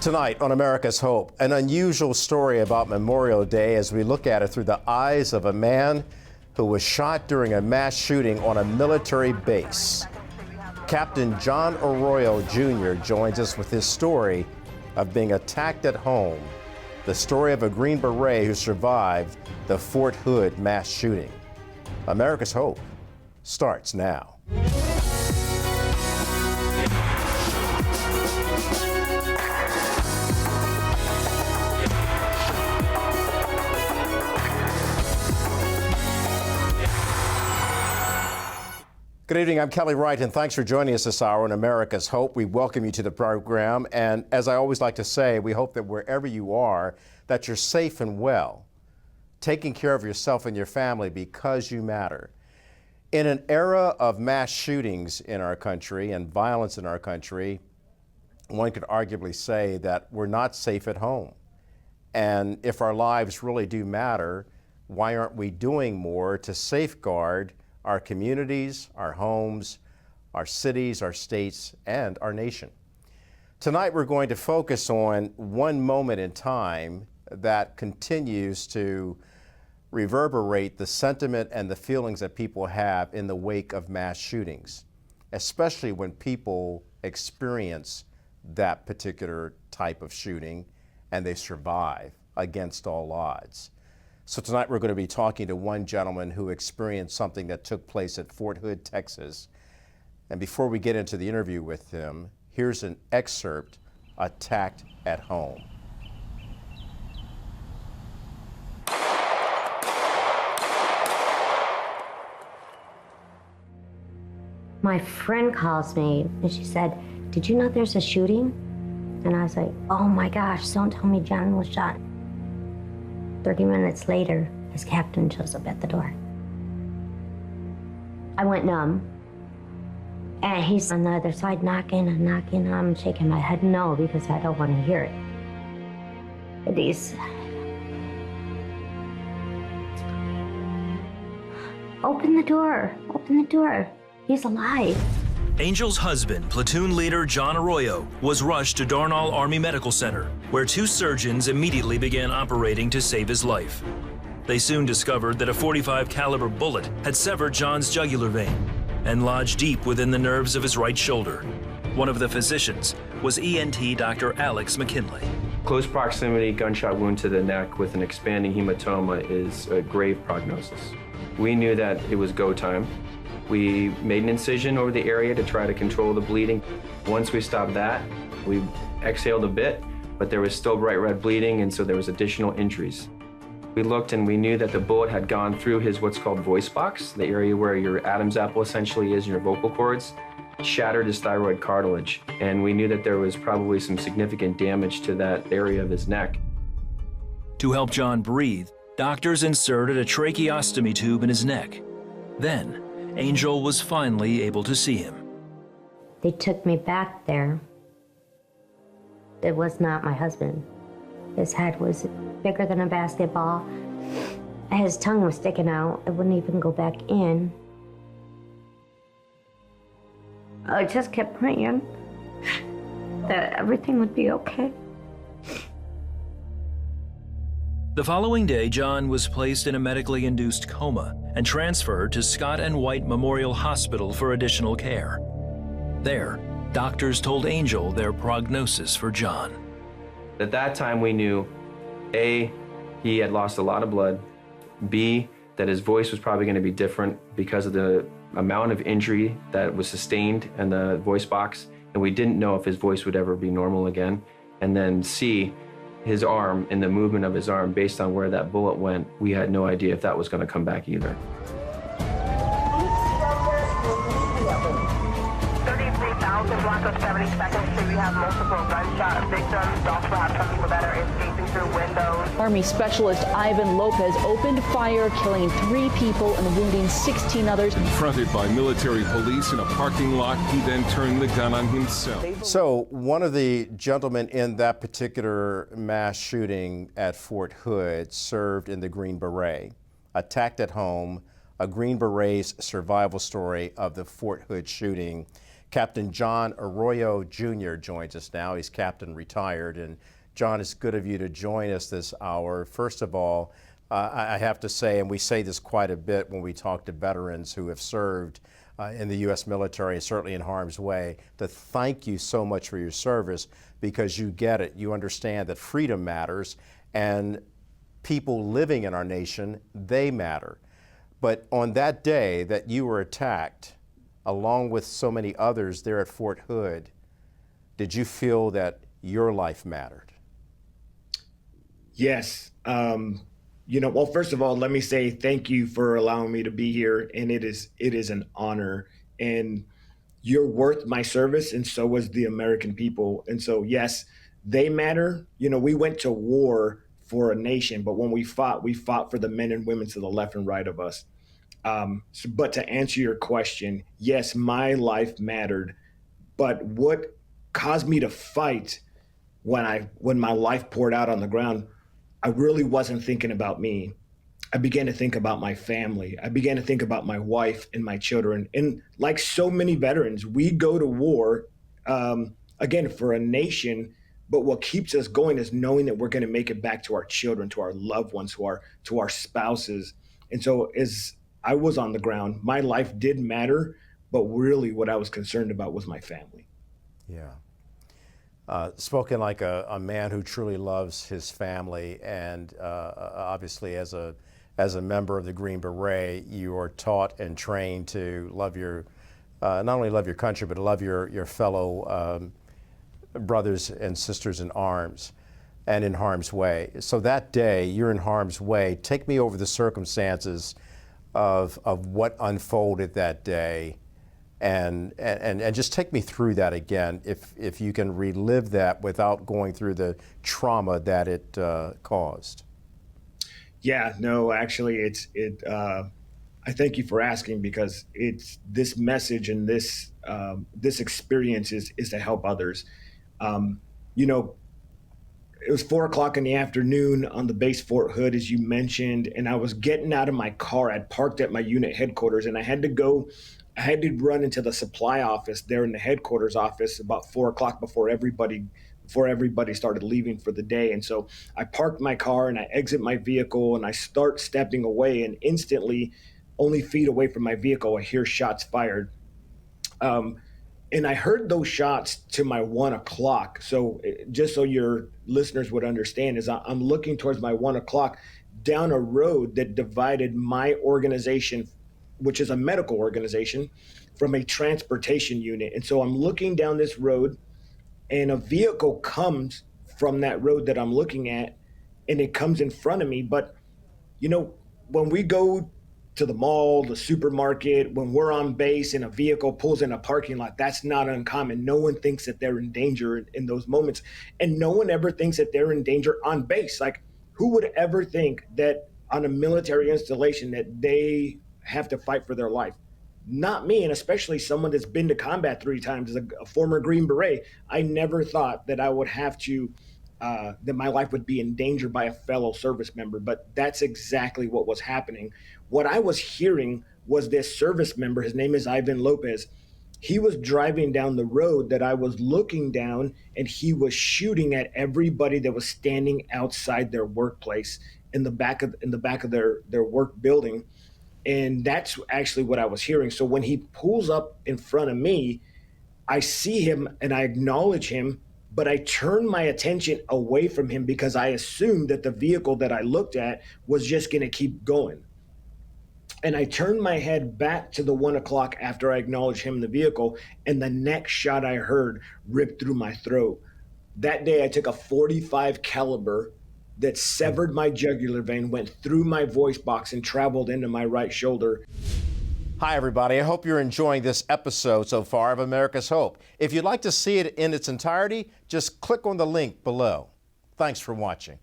Tonight on America's Hope, an unusual story about Memorial Day as we look at it through the eyes of a man who was shot during a mass shooting on a military base. Captain John Arroyo Jr. joins us with his story of being attacked at home, the story of a Green Beret who survived the Fort Hood mass shooting. America's Hope starts now. Good evening, I'm Kelly Wright, and thanks for joining us this hour on America's Hope. We welcome you to the program, and as I always like to say, we hope that wherever you are, that you're safe and well, taking care of yourself and your family because you matter. In an era of mass shootings in our country and violence in our country, one could arguably say that we're not safe at home. And if our lives really do matter, why aren't we doing more to safeguard our communities, our homes, our cities, our states, and our nation? Tonight we're going to focus on one moment in time that continues to reverberate the sentiment and the feelings that people have in the wake of mass shootings, especially when people experience that particular type of shooting and they survive against all odds. So tonight we're going to be talking to one gentleman who experienced something that took place at Fort Hood, Texas. And before we get into the interview with him, here's an excerpt, Attacked at Home. My friend calls me and she said, "Did you know there's a shooting?" And I was like, "Oh my gosh, don't tell me John was shot." 30 minutes later, his captain shows up at the door. I went numb. And he's on the other side knocking and knocking. I'm shaking my head no because I don't want to hear it. And he's, "Open the door, open the door. He's alive." Angel's husband, platoon leader John Arroyo, was rushed to Darnall Army Medical Center, where two surgeons immediately began operating to save his life. They soon discovered that a .45 caliber bullet had severed John's jugular vein and lodged deep within the nerves of his right shoulder. One of the physicians was ENT Dr. Alex McKinley. Close proximity gunshot wound to the neck with an expanding hematoma is a grave prognosis. We knew that it was go time. We made an incision over the area to try to control the bleeding. Once we stopped that, we exhaled a bit, but there was still bright red bleeding, and so there was additional injuries. We looked and we knew that the bullet had gone through his what's called voice box, the area where your Adam's apple essentially is in your vocal cords, shattered his thyroid cartilage, and we knew that there was probably some significant damage to that area of his neck. To help John breathe, doctors inserted a tracheostomy tube in his neck. Then, Angel was finally able to see him. They took me back there. It was not my husband. His head was bigger than a basketball. His tongue was sticking out. It wouldn't even go back in. I just kept praying that everything would be okay. The following day, John was placed in a medically induced coma and transferred to Scott and White Memorial Hospital for additional care. There, doctors told Angel their prognosis for John. At that time, we knew, A, he had lost a lot of blood, B, that his voice was probably going to be different because of the amount of injury that was sustained in the voice box, and we didn't know if his voice would ever be normal again. And then C, his arm and the movement of his arm based on where that bullet went, we had no idea if that was going to come back either. 33,000 block of 72nd Street. We have multiple gunshot victims. We also have some people that are escaping through windows. Army specialist Ivan Lopez opened fire, killing 3 people and wounding 16 others. Confronted by military police in a parking lot, he then turned the gun on himself. So one of the gentlemen in that particular mass shooting at Fort Hood served in the Green Beret, attacked at home, a Green Beret's survival story of the Fort Hood shooting. Captain John Arroyo Jr. joins us now. He's captain retired. And John, it's good of you to join us this hour. First of all, I have to say, and we say this quite a bit when we talk to veterans who have served in the U.S. military and certainly in harm's way, to thank you so much for your service, because you get it. You understand that freedom matters, and people living in our nation, they matter. But on that day that you were attacked, along with so many others there at Fort Hood, did you feel that your life mattered? Yes. Well, first of all, let me say thank you for allowing me to be here. And it is an honor. And you're worth my service, and so is the American people. And so, yes, they matter. We went to war for a nation, but when we fought for the men and women to the left and right of us. But to answer your question, yes, my life mattered. But what caused me to fight when my life poured out on the ground, I really wasn't thinking about me. I began to think about my family. I began to think about my wife and my children. And like so many veterans, we go to war, again, for a nation. But what keeps us going is knowing that we're going to make it back to our children, to our loved ones, to our spouses. And so as I was on the ground, my life did matter, but really what I was concerned about was my family. Yeah. Spoken like a man who truly loves his family, and obviously as a member of the Green Beret, you are taught and trained to love not only love your country, but love your fellow brothers and sisters in arms and in harm's way. So that day, you're in harm's way. Take me over the circumstances of what unfolded that day, and just take me through that again, if you can relive that without going through the trauma that it caused. Yeah, no, actually, I thank you for asking, because it's this message and this experience is to help others. It was 4:00 in the afternoon on the base Fort Hood, as you mentioned, and I was getting out of my car. I'd parked at my unit headquarters, and I had to run into the supply office there in the headquarters office about 4:00 before everybody started leaving for the day. And so I parked my car and I exit my vehicle and I start stepping away, and instantly, only feet away from my vehicle, I hear shots fired. And I heard those shots to my 1 o'clock. So just so your listeners would understand, is I'm looking towards my 1 o'clock down a road that divided my organization, which is a medical organization, from a transportation unit. And so I'm looking down this road, and a vehicle comes from that road that I'm looking at, and it comes in front of me. But, when we go to the mall, the supermarket, when we're on base and a vehicle pulls in a parking lot, that's not uncommon. No one thinks that they're in danger in those moments. And no one ever thinks that they're in danger on base. Like, who would ever think that on a military installation that they have to fight for their life? Not me, and especially someone that's been to combat 3 times as a former Green Beret. I never thought that I would have to, that my life would be in danger by a fellow service member, but that's exactly what was happening. What I was hearing was this service member, his name is Ivan Lopez. He was driving down the road that I was looking down, and he was shooting at everybody that was standing outside their workplace in the back of their work building. And that's actually what I was hearing. So when he pulls up in front of me, I see him and I acknowledge him, but I turn my attention away from him because I assumed that the vehicle that I looked at was just going to keep going. And I turned my head back to the 1 o'clock after I acknowledged him in the vehicle, and the next shot I heard ripped through my throat. That day I took a .45 caliber that severed my jugular vein, went through my voice box, and traveled into my right shoulder. Hi, everybody. I hope you're enjoying this episode so far of America's Hope. If you'd like to see it in its entirety, just click on the link below. Thanks for watching.